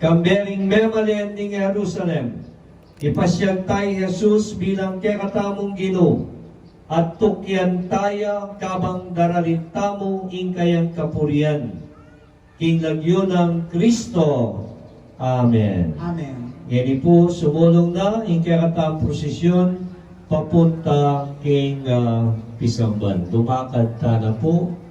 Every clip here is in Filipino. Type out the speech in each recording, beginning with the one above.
Kambering memalen ning Jerusalem, ipasyag tayo Jesus bilang kekatamong Ginoo, at tukyan taya kabang daralit tamo ingkayang kapurian. King lagyo ng Kristo. Amen. Amen. Yan po, sumulong na yung kekatamong prosesyon papunta king Pisamban. Lumakad ta na po.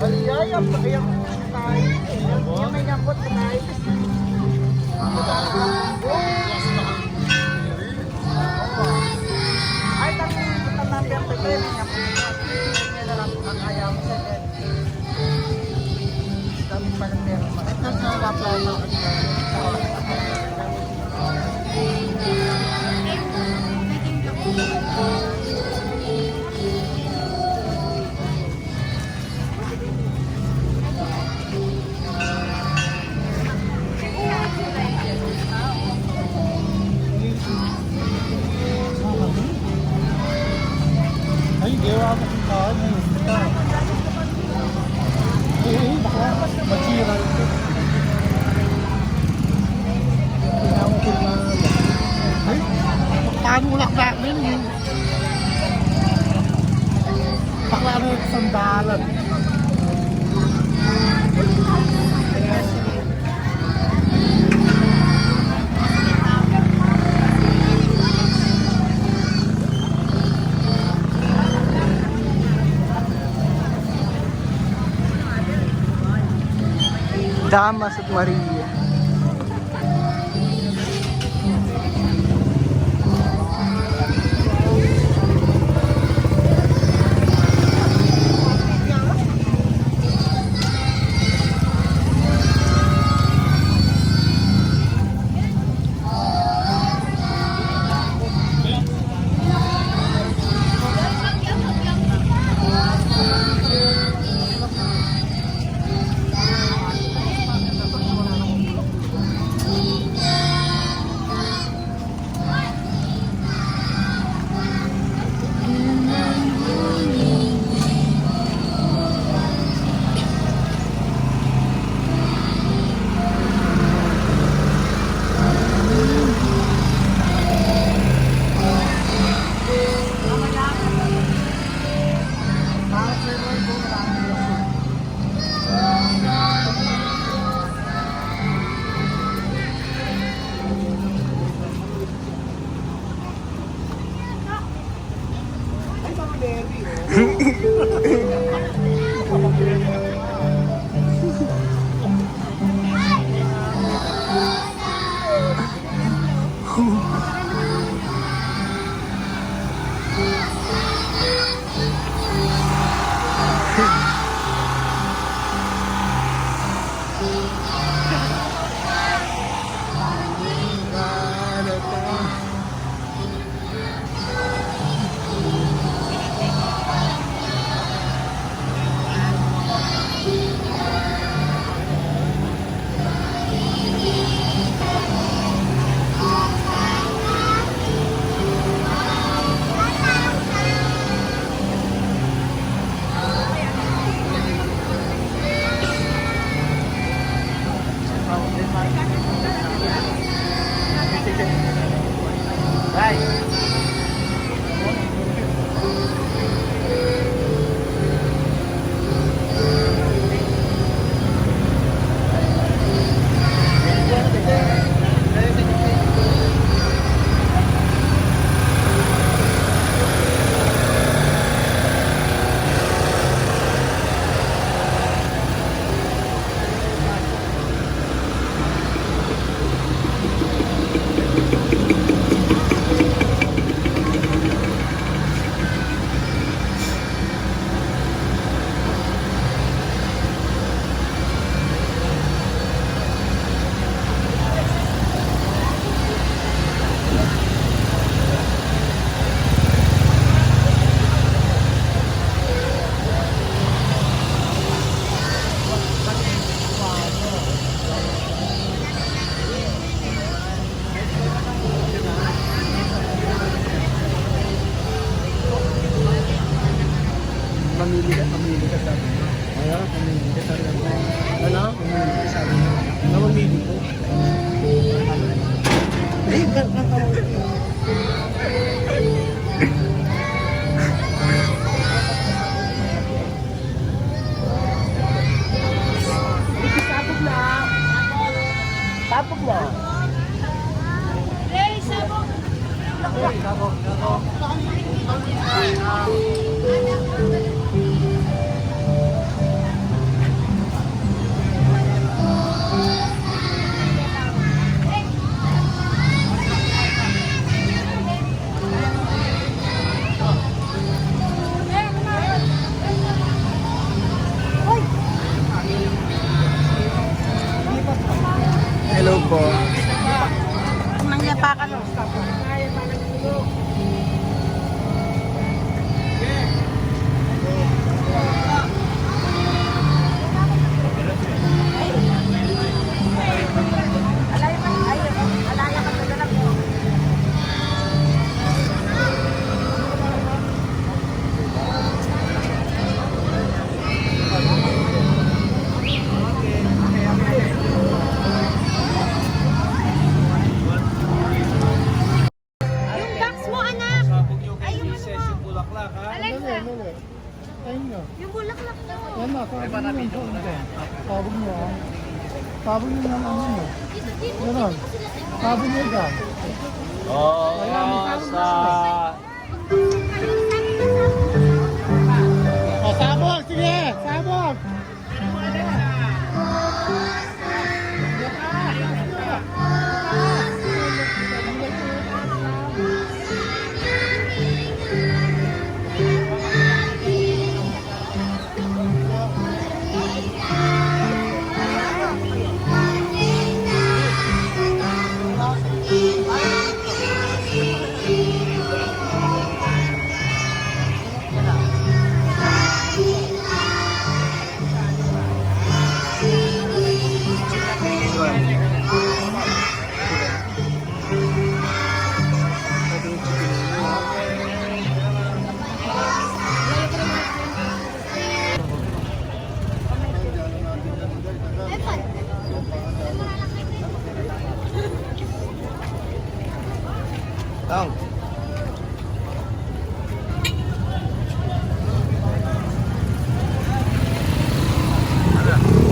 Baliyayap, kayang tayo. Yung may nyambot na tayo. Ay, tanong number pa ito. Yung nyambot na. Hindi na lang ang ayaw mo sa bed. Dami pa ng meron. At naglalapay na. Ay, gawa ko kung saan eh. Baka masira ito. Kailangan ko na... Ay, paano ulak namin yun? Baka ano yung sandalan. Damas at Maria. Pamili ka sabi mo. Ano? Pamili ka sabi mo. Ano? Pamili ka sabi mo. Ano mamili ko? Ay, Tapos na. Hey, sabog! Hello po. Mangyapakan mo. Yung box mo, anak! Ay, yung ano mo? Alexa, Ayun nga. yung bulaklak daw. Yan na, sabog mo ah. Sabog mo na ano mo. Ganon. Sabog mo ka. Oh, sabog! Sige! Sabog! Tao.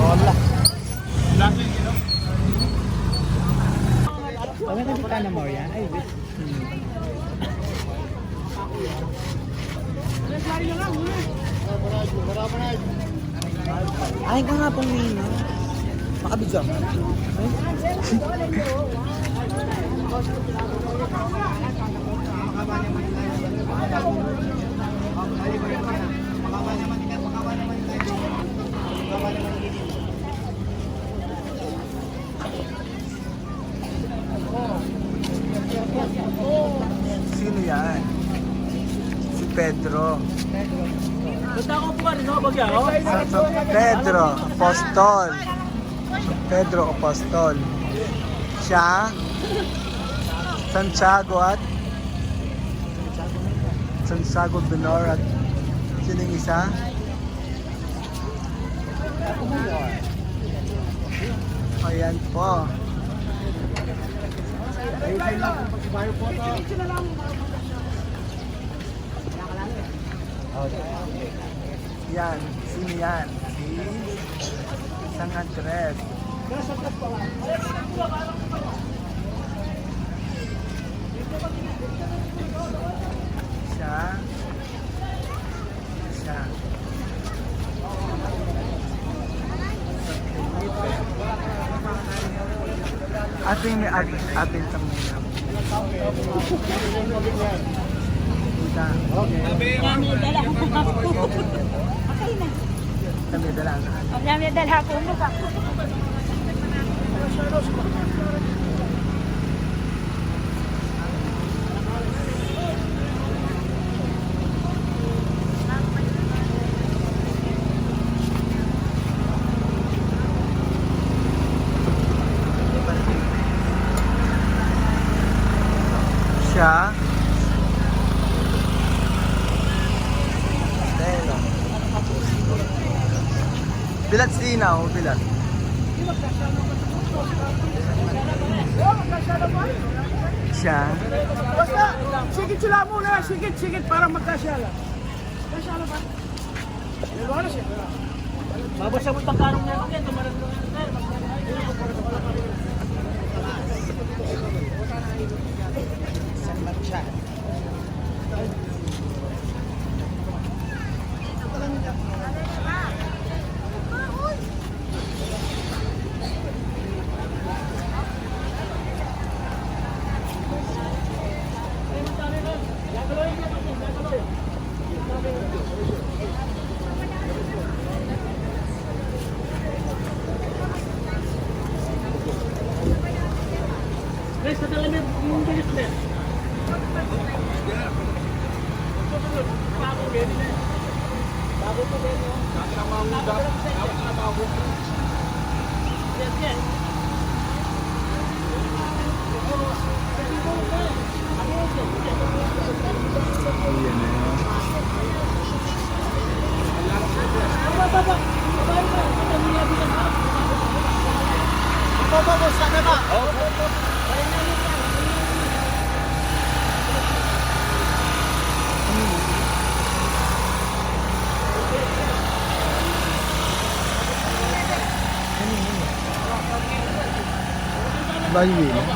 Wala. Wala ka kita na mo yan? Ay, wait. Ay, ka nga pong Nina. Makabidyo. Sino yan? Si Pedro. Pedro Apostol. Pedro Apostol. Siya, Santiago at Santiago Benor at sino yung isa? Ayan Ayan po. Yan, sino yan? Si Sang Andres. Siya. Siya. Ating may atin sa muna. Kita. Dami dala ko. Okay na. Kami dala na. Dami dala ko mo ka. Siya. Stella. Bilat sinaw, bilat. Siya. Basta, sikit sila muna, sikit para magkasyala. Kasyala ba? Ano siya? Babasa mo itang karong na yan, tumarang na yan. Guys, katalan yung bilis na. Bago po din yun. Yes, yes. Bayo yun.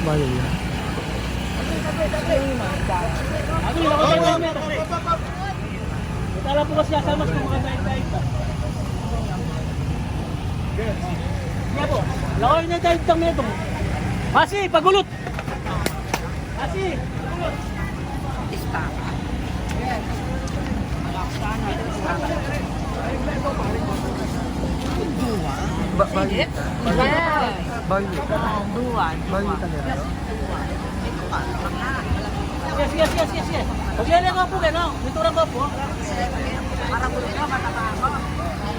Bayo yun. Tala po kasi asal mas kung mga daig-daig ba? Kaya po, laway na daig-daig na ito. Masi, pagulot! Masi, pagulot! Bayo. Bayo. Bayo talaga. Yes, yes, yes, yes, yes. Pag-yari ko po, gano'n. Mitura ko po.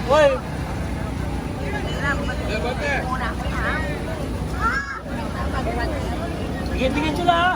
Hoy! Bigyan sila ha.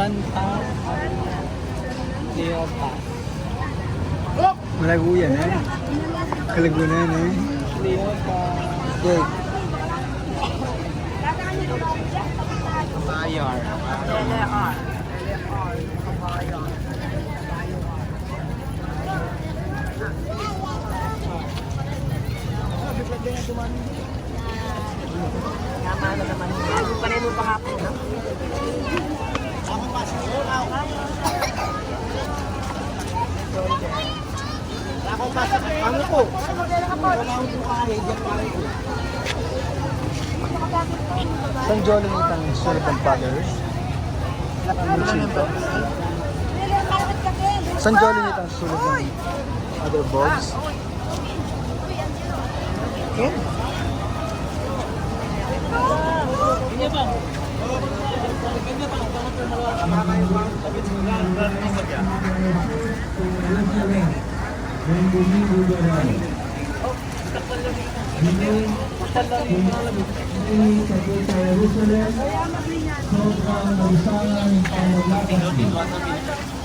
Santa Cleopas. Malago yan eh. Kalago na yan eh. Cleopas. Okay. Bayar. LR. Kabayan. Tama na naman. Ano pa rin mo pa hapon, no? Ano po? San Jolly itang Sullivan Brothers. San Jolly itang Sullivan Other Bogs. Ken?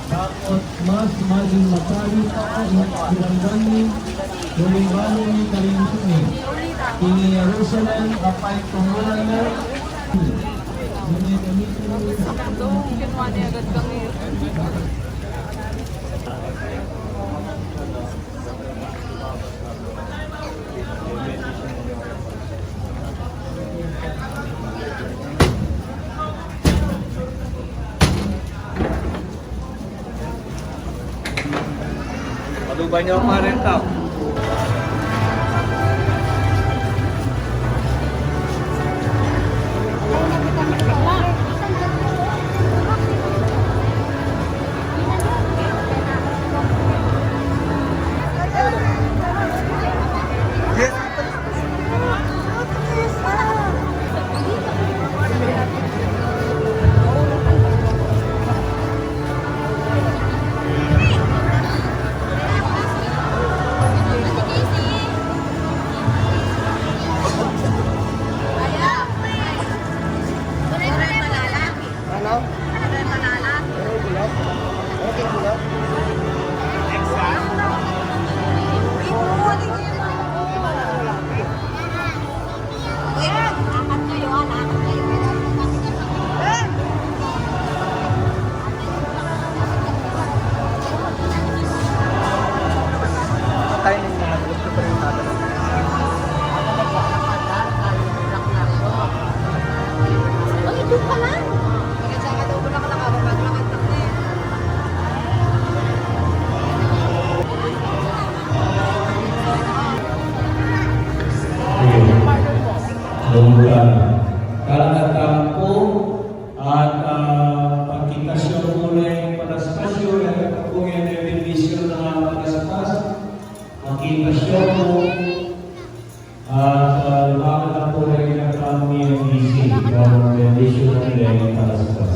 Dapat mas maging matali pa ang pinanggaling tulingaling ni Kalimsuni. King Jerusalem, apay tumulan na. Paluban niyo ang marenta. Tayo na yung mga gusto pa rin tatanong. Ay, doon ka lang. Saka daw ko nakakababag lang ang takne. Lumulan. Kalakatan po at pagkikasyon mulay palastasyon at kapungan ng bendisyon ng mga palastas. Magkikasyon po at lumakad na po rin ang kami ang isip ng bendisyon ng palastas.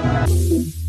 Bulacan.